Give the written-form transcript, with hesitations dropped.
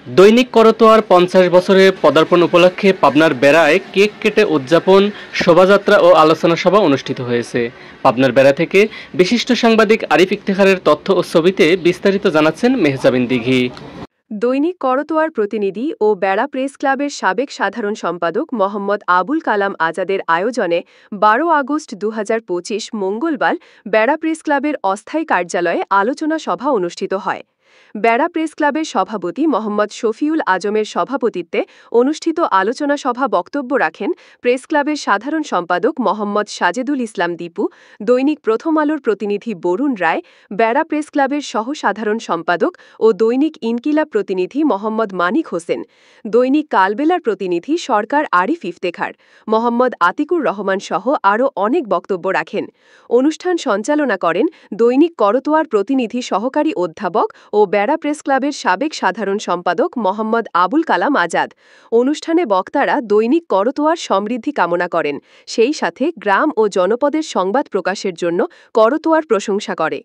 দৈনিক করতোয়ার ৫০ বছরের পদার্পণ উপলক্ষে পাবনার বেড়ায় কেক কেটে উদযাপন, শোভাযাত্রা ও আলোচনা সভা অনুষ্ঠিত হয়েছে। পাবনার বেড়া থেকে বিশিষ্ট সাংবাদিক আরিফ ইফতেখারের তথ্য ও ছবিতে বিস্তারিত জানাচ্ছেন মেহজাবিন দিঘি। দৈনিক করতোয়ার প্রতিনিধি ও বেড়া প্রেস ক্লাবের সাবেক সাধারণ সম্পাদক মোহাম্মদ আবুল কালাম আজাদের আয়োজনে ১২ আগস্ট ২০২৫ মঙ্গলবার বেড়া প্রেস ক্লাবের অস্থায়ী কার্যালয়ে আলোচনা সভা অনুষ্ঠিত হয়। বেড়া প্রেস ক্লাবের সভাপতি মোহাম্মদ শফিউল আজমের সভাপতিত্বে অনুষ্ঠিত আলোচনা সভা বক্তব্য রাখেন প্রেস ক্লাবের সাধারণ সম্পাদক মোহাম্মদ সাজেদুল ইসলাম দীপু, দৈনিক প্রথম আলোর প্রতিনিধি বরুণ রায়, বেড়া প্রেস ক্লাবের সহ সাধারণ সম্পাদক ও দৈনিক ইনকিলাব প্রতিনিধি মোহাম্মদ মানিক হোসেন, দৈনিক কালবেলার প্রতিনিধি সরকার আরিফ ইফতেখার, মোহাম্মদ আতিকুর রহমান সহ আরও অনেক বক্তব্য রাখেন। অনুষ্ঠান সঞ্চালনা করেন দৈনিক করতোয়ার প্রতিনিধি সহকারী অধ্যাপক ও বেড়া প্রেস ক্লাবের সাবেক সাধারণ সম্পাদক মোহাম্মদ আবুল কালাম আজাদ। অনুষ্ঠানে বক্তারা দৈনিক করতোয়ার সমৃদ্ধি কামনা করেন, সেই সাথে গ্রাম ও জনপদের সংবাদ প্রকাশের জন্য করতোয়ার প্রশংসা করে।